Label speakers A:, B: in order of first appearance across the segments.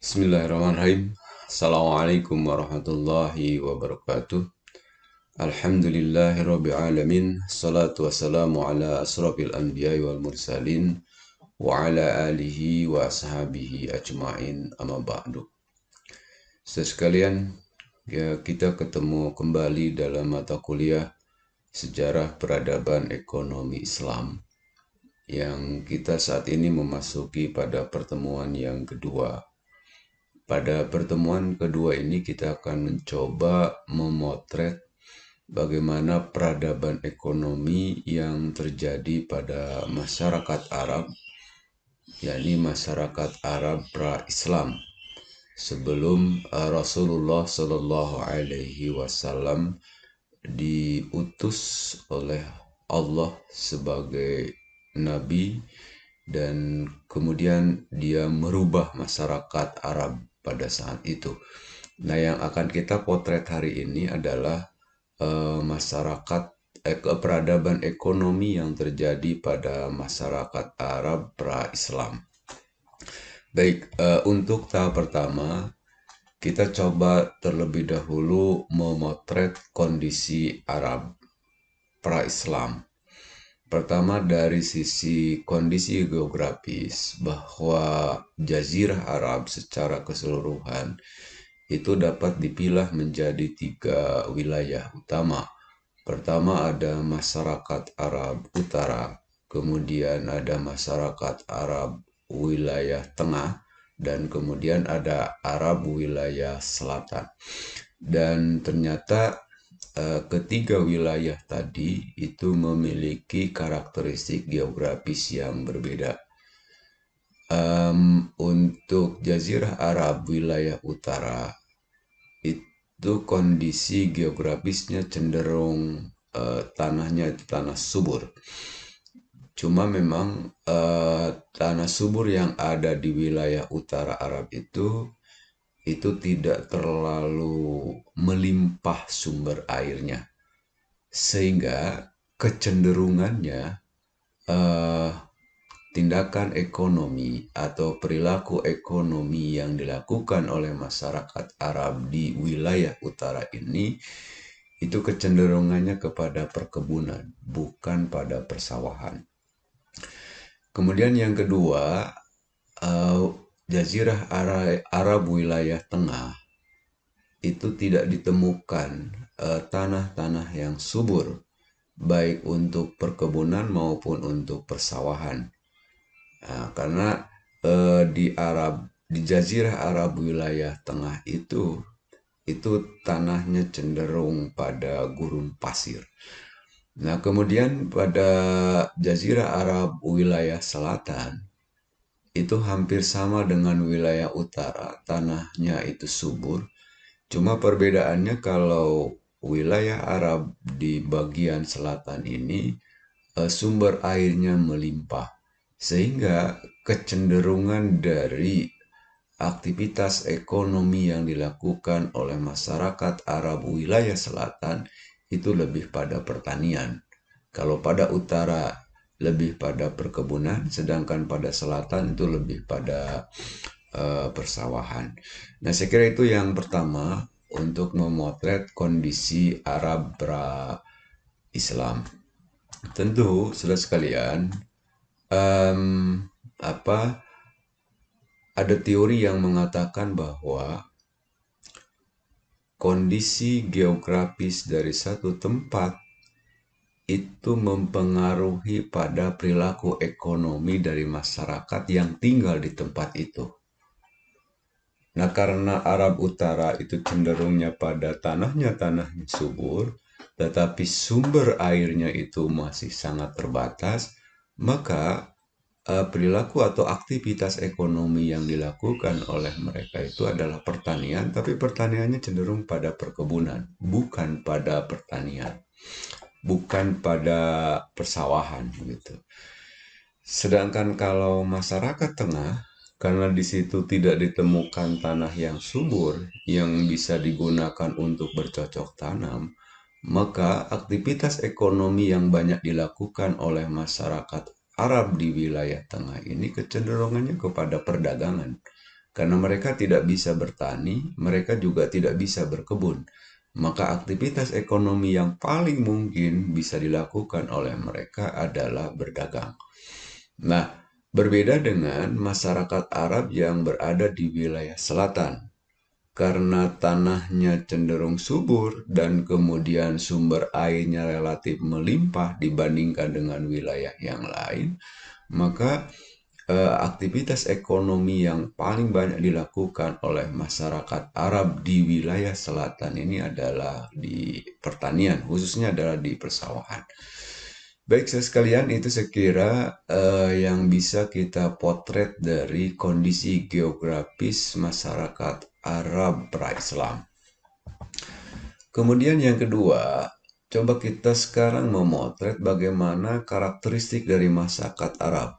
A: Bismillahirrahmanirrahim. Assalamualaikum warahmatullahi wabarakatuh. Alhamdulillahirabbil alamin. Salatu wassalamu ala asrofil anbiya'i wal mursalin wa ala alihi wa ashabihi ajma'in, amma ba'du. Saudara sekalian, ya, kita ketemu kembali dalam mata kuliah Sejarah Peradaban Ekonomi Islam yang kita saat ini memasuki pada pertemuan yang kedua. Pada pertemuan kedua ini kita akan mencoba memotret bagaimana peradaban ekonomi yang terjadi pada masyarakat Arab, yakni masyarakat Arab pra-Islam, sebelum Rasulullah Shallallahu Alaihi Wasallam diutus oleh Allah sebagai nabi, dan kemudian dia merubah masyarakat Arab pada saat itu. Nah, yang akan kita potret hari ini adalah masyarakat peradaban ekonomi yang terjadi pada masyarakat Arab pra-Islam. Baik, untuk tahap pertama kita coba terlebih dahulu memotret kondisi Arab pra-Islam. Pertama, dari sisi kondisi geografis, bahwa Jazirah Arab secara keseluruhan itu dapat dipilah menjadi 3 wilayah utama. Pertama ada masyarakat Arab Utara, kemudian ada masyarakat Arab wilayah Tengah, dan kemudian ada Arab wilayah Selatan. Dan ternyata ketiga wilayah tadi itu memiliki karakteristik geografis yang berbeda. Untuk Jazirah Arab wilayah utara itu kondisi geografisnya cenderung tanahnya itu tanah subur. Cuma memang tanah subur yang ada di wilayah utara Arab itu tidak terlalu melimpah sumber airnya, sehingga kecenderungannya tindakan ekonomi atau perilaku ekonomi yang dilakukan oleh masyarakat Arab di wilayah utara ini itu kecenderungannya kepada perkebunan, bukan pada persawahan. Kemudian yang kedua, Jazirah Arab wilayah Tengah itu tidak ditemukan tanah-tanah yang subur, baik untuk perkebunan maupun untuk persawahan. Nah, karena di Jazirah Arab wilayah Tengah itu tanahnya cenderung pada gurun pasir. Nah, kemudian pada Jazirah Arab wilayah Selatan itu hampir sama dengan wilayah utara, tanahnya itu subur. Cuma perbedaannya kalau wilayah Arab di bagian selatan ini sumber airnya melimpah, sehingga kecenderungan dari aktivitas ekonomi yang dilakukan oleh masyarakat Arab wilayah selatan itu lebih pada pertanian. Kalau pada utara lebih pada perkebunan, sedangkan pada selatan itu lebih pada persawahan. Nah, saya kira itu yang pertama untuk memotret kondisi Arab pra-Islam. Tentu, saudara sekalian, ada teori yang mengatakan bahwa kondisi geografis dari satu tempat itu mempengaruhi pada perilaku ekonomi dari masyarakat yang tinggal di tempat itu. Nah, karena Arab Utara itu cenderungnya pada tanahnya subur, tetapi sumber airnya itu masih sangat terbatas, maka perilaku atau aktivitas ekonomi yang dilakukan oleh mereka itu adalah pertanian, tapi pertaniannya cenderung pada perkebunan, bukan pada pertanian, bukan pada persawahan gitu. Sedangkan kalau masyarakat tengah, karena di situ tidak ditemukan tanah yang subur yang bisa digunakan untuk bercocok tanam, maka aktivitas ekonomi yang banyak dilakukan oleh masyarakat Arab di wilayah tengah ini kecenderungannya kepada perdagangan. Karena mereka tidak bisa bertani, mereka juga tidak bisa berkebun. Maka aktivitas ekonomi yang paling mungkin bisa dilakukan oleh mereka adalah berdagang. Nah, berbeda dengan masyarakat Arab yang berada di wilayah selatan. Karena tanahnya cenderung subur dan kemudian sumber airnya relatif melimpah dibandingkan dengan wilayah yang lain, maka aktivitas ekonomi yang paling banyak dilakukan oleh masyarakat Arab di wilayah selatan ini adalah di pertanian, khususnya adalah di persawahan. Baik, sekalian, itu sekira yang bisa kita potret dari kondisi geografis masyarakat Arab pra-Islam. Kemudian yang kedua, coba kita sekarang memotret bagaimana karakteristik dari masyarakat Arab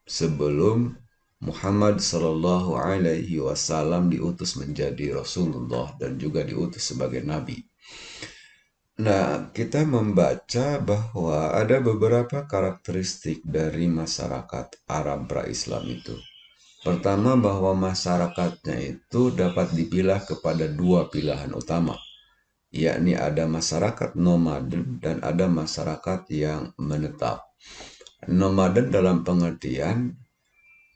A: sebelum Muhammad Shallallahu Alaihi Wasallam diutus menjadi Rasulullah dan juga diutus sebagai Nabi. Nah, kita membaca bahwa ada beberapa karakteristik dari masyarakat Arab pra-Islam itu. Pertama, bahwa masyarakatnya itu dapat dipilah kepada dua pilihan utama, yakni ada masyarakat nomaden dan ada masyarakat yang menetap. Nomaden dalam pengertian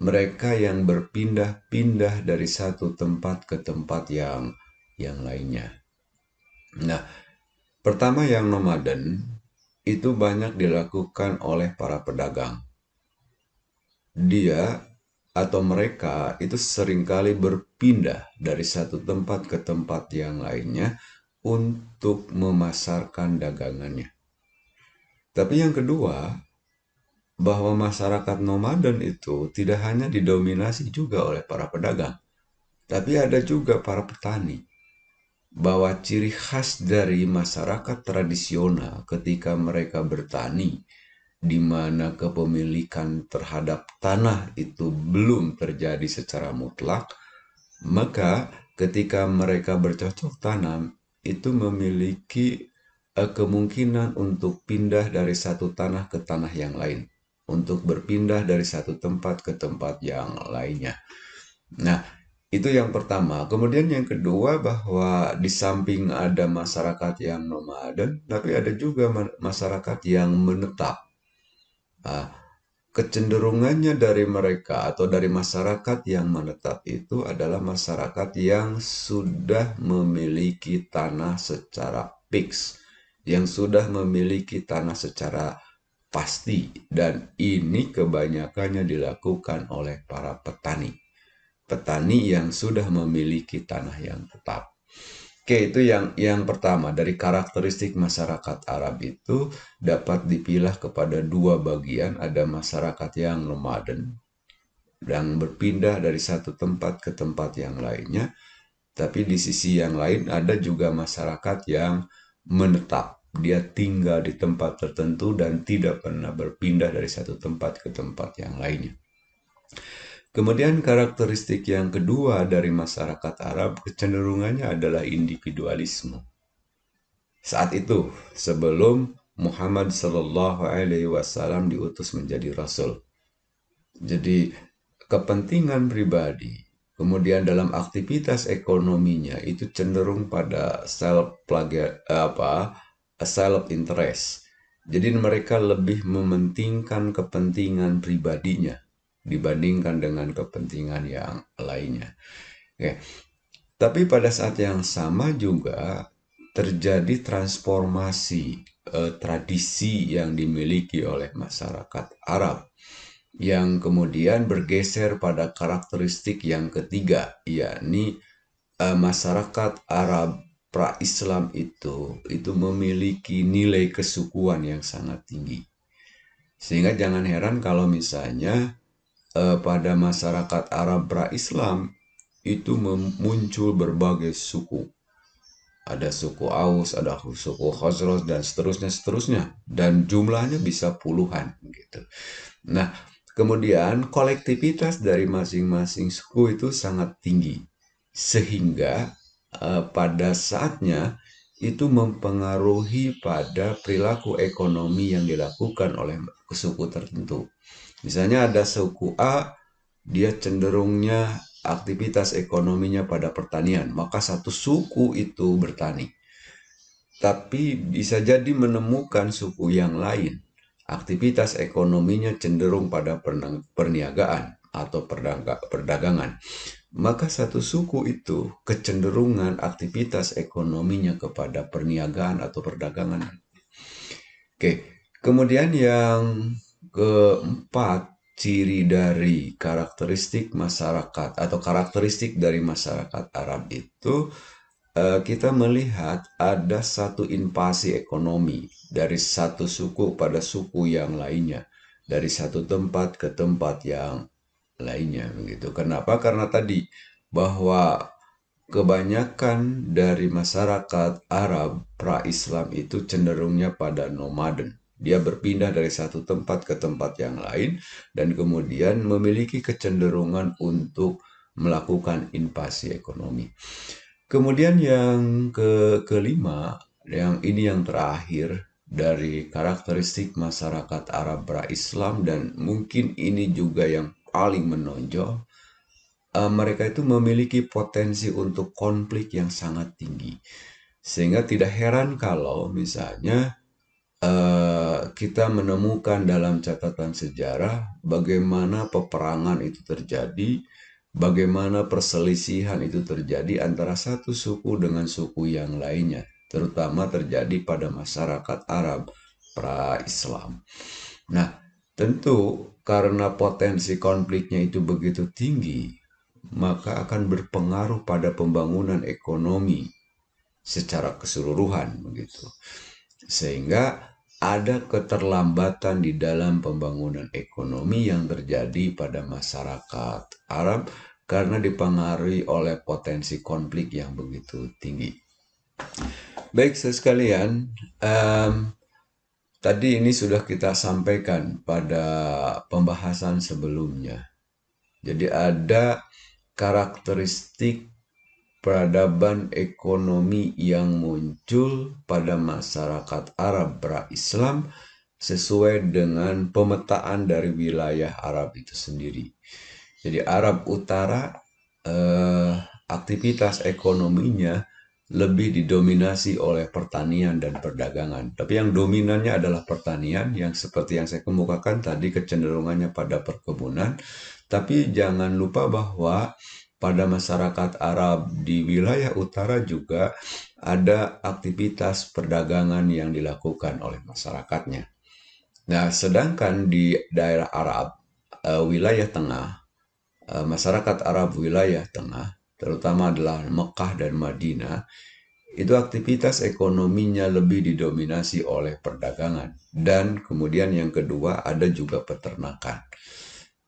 A: mereka yang berpindah-pindah dari satu tempat ke tempat yang lainnya. Nah, pertama yang nomaden itu banyak dilakukan oleh para pedagang. Dia atau mereka itu seringkali berpindah dari satu tempat ke tempat yang lainnya untuk memasarkan dagangannya. Tapi yang kedua, bahwa masyarakat nomaden itu tidak hanya didominasi juga oleh para pedagang, tapi ada juga para petani. Bahwa ciri khas dari masyarakat tradisional ketika mereka bertani, di mana kepemilikan terhadap tanah itu belum terjadi secara mutlak, maka ketika mereka bercocok tanam, itu memiliki kemungkinan untuk pindah dari satu tanah ke tanah yang lain, untuk berpindah dari satu tempat ke tempat yang lainnya. Nah, itu yang pertama. Kemudian yang kedua, bahwa di samping ada masyarakat yang nomaden, tapi ada juga masyarakat yang menetap. Nah, kecenderungannya dari mereka atau dari masyarakat yang menetap itu adalah masyarakat yang sudah memiliki tanah secara fix, yang sudah memiliki tanah secara pasti, dan ini kebanyakannya dilakukan oleh para petani. Petani yang sudah memiliki tanah yang tetap. Oke, itu yang pertama, dari karakteristik masyarakat Arab itu dapat dipilah kepada dua bagian. Ada masyarakat yang nomaden, yang berpindah dari satu tempat ke tempat yang lainnya. Tapi di sisi yang lain ada juga masyarakat yang menetap. Dia tinggal di tempat tertentu dan tidak pernah berpindah dari satu tempat ke tempat yang lainnya. Kemudian karakteristik yang kedua dari masyarakat Arab kecenderungannya adalah individualisme. Saat itu, sebelum Muhammad Shallallahu Alaihi Wasallam diutus menjadi Rasul. Jadi kepentingan pribadi, kemudian dalam aktivitas ekonominya itu cenderung pada self interest. Jadi mereka lebih mementingkan kepentingan pribadinya dibandingkan dengan kepentingan yang lainnya. Oke. Tapi pada saat yang sama juga terjadi transformasi tradisi yang dimiliki oleh masyarakat Arab yang kemudian bergeser pada karakteristik yang ketiga, yakni masyarakat Arab pra-Islam itu memiliki nilai kesukuan yang sangat tinggi. Sehingga jangan heran kalau misalnya pada masyarakat Arab pra-Islam itu muncul berbagai suku. Ada suku Aus, ada suku Khazraj, dan seterusnya, dan jumlahnya bisa puluhan gitu. Nah, kemudian kolektivitas dari masing-masing suku itu sangat tinggi, sehingga pada saatnya itu mempengaruhi pada perilaku ekonomi yang dilakukan oleh suku tertentu. Misalnya ada suku A, dia cenderungnya aktivitas ekonominya pada pertanian, maka satu suku itu bertani. Tapi bisa jadi menemukan suku yang lain, aktivitas ekonominya cenderung pada perniagaan atau perdagangan. Maka satu suku itu kecenderungan aktivitas ekonominya kepada perniagaan atau perdagangan. Oke, kemudian yang keempat, ciri dari karakteristik masyarakat atau karakteristik dari masyarakat Arab itu kita melihat ada satu invasi ekonomi dari satu suku pada suku yang lainnya, dari satu tempat ke tempat yang lainnya begitu. Kenapa? Karena tadi bahwa kebanyakan dari masyarakat Arab pra-Islam itu cenderungnya pada nomaden. Dia berpindah dari satu tempat ke tempat yang lain dan kemudian memiliki kecenderungan untuk melakukan invasi ekonomi. Kemudian yang kelima, yang ini yang terakhir dari karakteristik masyarakat Arab pra-Islam dan mungkin ini juga yang paling menonjol, mereka itu memiliki potensi untuk konflik yang sangat tinggi. Sehingga tidak heran kalau misalnya kita menemukan dalam catatan sejarah bagaimana peperangan itu terjadi, bagaimana perselisihan itu terjadi antara satu suku dengan suku yang lainnya, terutama terjadi pada masyarakat Arab pra-Islam. Nah, tentu karena potensi konfliknya itu begitu tinggi, maka akan berpengaruh pada pembangunan ekonomi secara keseluruhan begitu. Sehingga ada keterlambatan di dalam pembangunan ekonomi yang terjadi pada masyarakat Arab karena dipengaruhi oleh potensi konflik yang begitu tinggi. Baik, sekalian, tadi ini sudah kita sampaikan pada pembahasan sebelumnya. Jadi ada karakteristik peradaban ekonomi yang muncul pada masyarakat Arab pra-Islam sesuai dengan pemetaan dari wilayah Arab itu sendiri. Jadi Arab Utara aktivitas ekonominya lebih didominasi oleh pertanian dan perdagangan. Tapi yang dominannya adalah pertanian yang seperti yang saya kemukakan tadi kecenderungannya pada perkebunan. Tapi jangan lupa bahwa pada masyarakat Arab di wilayah utara juga ada aktivitas perdagangan yang dilakukan oleh masyarakatnya. Nah, sedangkan di daerah Arab, wilayah tengah, masyarakat Arab wilayah tengah, terutama adalah Mekah dan Madinah, itu aktivitas ekonominya lebih didominasi oleh perdagangan. Dan kemudian yang kedua ada juga peternakan.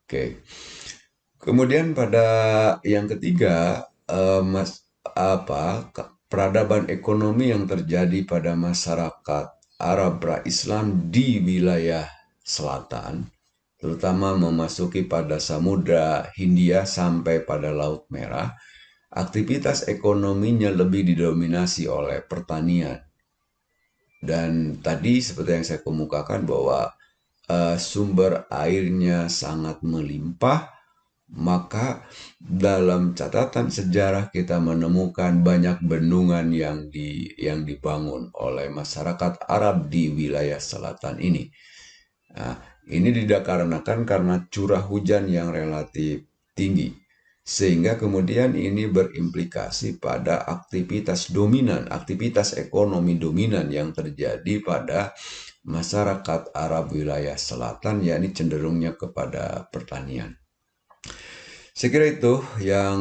A: Oke. Kemudian pada yang ketiga, peradaban ekonomi yang terjadi pada masyarakat Arab pra-Islam di wilayah selatan, terutama memasuki pada Samudra Hindia sampai pada Laut Merah, aktivitas ekonominya lebih didominasi oleh pertanian. Dan tadi seperti yang saya kemukakan bahwa sumber airnya sangat melimpah, maka dalam catatan sejarah kita menemukan banyak bendungan yang dibangun oleh masyarakat Arab di wilayah selatan ini. Nah, ini dikarenakan karena curah hujan yang relatif tinggi. Sehingga kemudian ini berimplikasi pada aktivitas dominan, aktivitas ekonomi dominan yang terjadi pada masyarakat Arab wilayah selatan, yakni cenderungnya kepada pertanian. Saya kira itu yang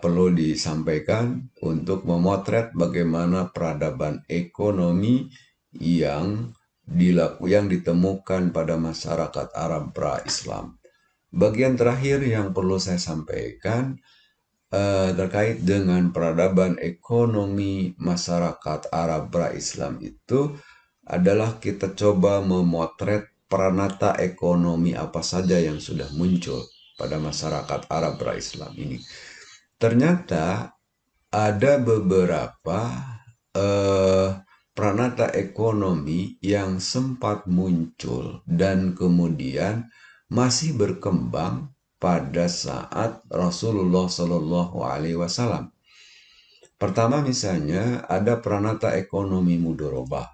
A: perlu disampaikan untuk memotret bagaimana peradaban ekonomi yang ditemukan pada masyarakat Arab pra-Islam. Bagian terakhir yang perlu saya sampaikan terkait dengan peradaban ekonomi masyarakat Arab pra-Islam itu adalah kita coba memotret peranata ekonomi apa saja yang sudah muncul pada masyarakat Arab pra-Islam ini. Ternyata ada beberapa peranata ekonomi yang sempat muncul dan kemudian masih berkembang pada saat Rasulullah Shallallahu Alaihi Wasallam. Pertama misalnya ada Pranata Ekonomi Mudorobah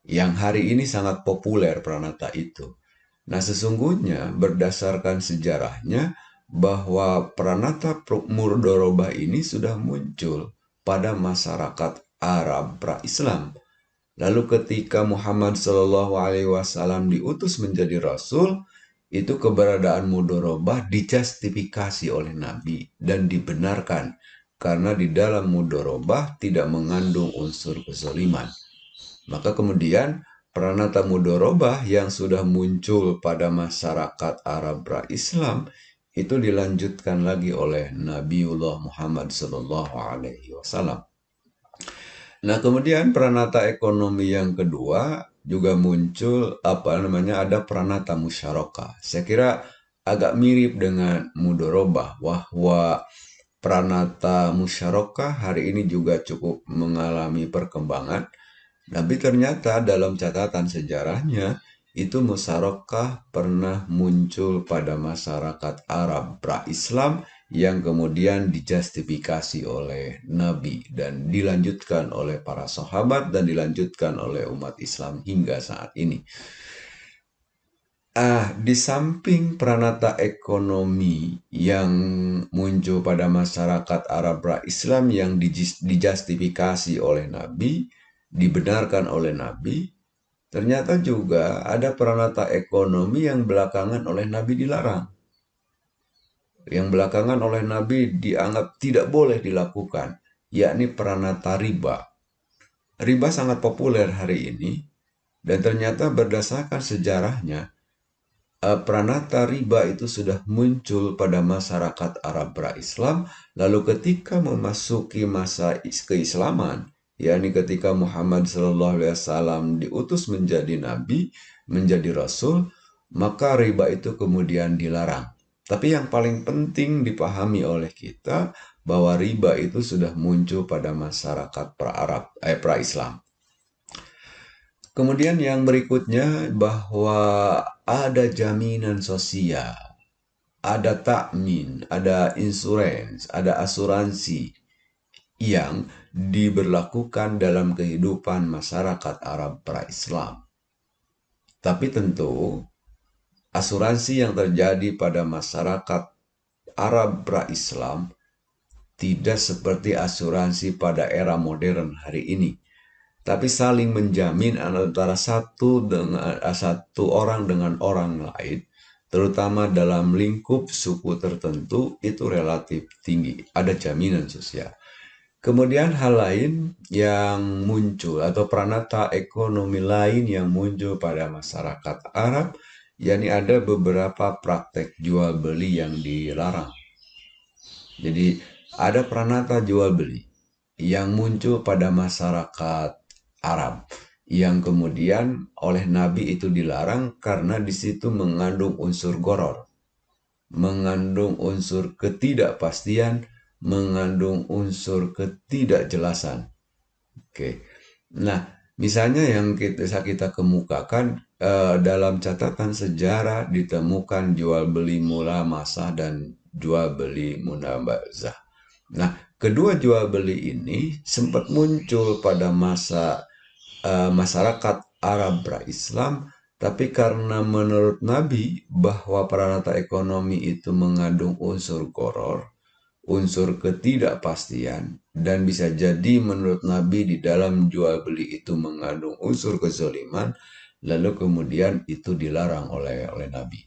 A: yang hari ini sangat populer Pranata itu. Nah sesungguhnya berdasarkan sejarahnya bahwa Pranata Mudorobah ini sudah muncul pada masyarakat Arab pra-Islam. Lalu ketika Muhammad Shallallahu Alaihi Wasallam diutus menjadi Rasul, itu keberadaan mudorobah dijustifikasi oleh Nabi dan dibenarkan karena di dalam mudorobah tidak mengandung unsur kezaliman. Maka kemudian pranata mudorobah yang sudah muncul pada masyarakat Arab pra-Islam itu dilanjutkan lagi oleh Nabiullah Muhammad Shallallahu Alaihi Wasallam. Nah, kemudian pranata ekonomi yang kedua juga muncul ada pranata musyarakah. Saya kira agak mirip dengan mudorobah bahwa pranata musyarakah hari ini juga cukup mengalami perkembangan. Tapi ternyata dalam catatan sejarahnya itu musyarakah pernah muncul pada masyarakat Arab pra-Islam yang kemudian dijustifikasi oleh Nabi dan dilanjutkan oleh para sahabat dan dilanjutkan oleh umat Islam hingga saat ini. Di samping pranata ekonomi yang muncul pada masyarakat Arab pra-Islam yang dijustifikasi oleh Nabi, dibenarkan oleh Nabi, ternyata juga ada pranata ekonomi yang belakangan oleh Nabi dilarang. Yang belakangan oleh Nabi dianggap tidak boleh dilakukan, yakni pranata riba. Riba sangat populer hari ini, dan ternyata berdasarkan sejarahnya, pranata riba itu sudah muncul pada masyarakat Arab pra-Islam, lalu ketika memasuki masa keislaman, yakni ketika Muhammad SAW diutus menjadi nabi, menjadi rasul, maka riba itu kemudian dilarang. Tapi yang paling penting dipahami oleh kita bahwa riba itu sudah muncul pada masyarakat pra-Islam. Kemudian yang berikutnya bahwa ada jaminan sosial, ada takmin, ada insurans, ada asuransi yang diberlakukan dalam kehidupan masyarakat Arab pra-Islam. Tapi tentu asuransi yang terjadi pada masyarakat Arab pra-Islam tidak seperti asuransi pada era modern hari ini, tapi saling menjamin antara satu orang dengan orang lain, terutama dalam lingkup suku tertentu, itu relatif tinggi, ada jaminan sosial. Kemudian hal lain yang muncul atau pranata ekonomi lain yang muncul pada masyarakat Arab, yakni ada beberapa praktek jual beli yang dilarang. Jadi ada pranata jual beli yang muncul pada masyarakat Arab yang kemudian oleh Nabi itu dilarang karena di situ mengandung unsur goror, mengandung unsur ketidakpastian, mengandung unsur ketidakjelasan. Oke. Nah, misalnya yang kita kemukakan dalam catatan sejarah ditemukan jual beli mula masah dan jual beli munabazah. Nah, kedua jual beli ini sempat muncul pada masa masyarakat Arab pra-Islam, tapi karena menurut Nabi bahwa pranata ekonomi itu mengandung unsur goror, unsur ketidakpastian, dan bisa jadi menurut Nabi di dalam jual beli itu mengandung unsur kezaliman, lalu kemudian itu dilarang oleh Nabi.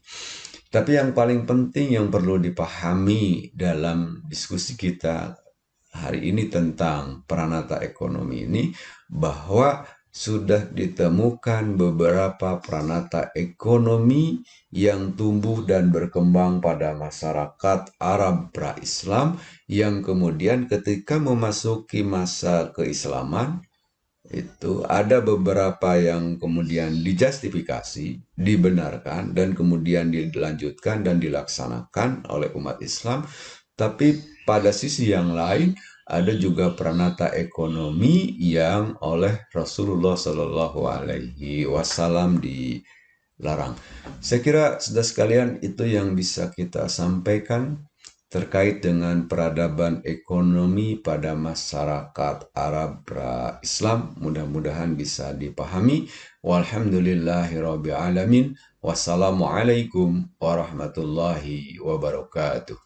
A: Tapi yang paling penting yang perlu dipahami dalam diskusi kita hari ini tentang pranata ekonomi ini, bahwa sudah ditemukan beberapa pranata ekonomi yang tumbuh dan berkembang pada masyarakat Arab pra-Islam yang kemudian ketika memasuki masa keislaman itu ada beberapa yang kemudian dijustifikasi, dibenarkan, dan kemudian dilanjutkan dan dilaksanakan oleh umat Islam. Tapi pada sisi yang lain ada juga pranata ekonomi yang oleh Rasulullah Shallallahu Alaihi Wasallam larang. Saya kira sudah sekalian itu yang bisa kita sampaikan terkait dengan peradaban ekonomi pada masyarakat Arab Islam. Mudah-mudahan bisa dipahami. Walhamdulillahirabbil alamin. Wassalamualaikum warahmatullahi wabarakatuh.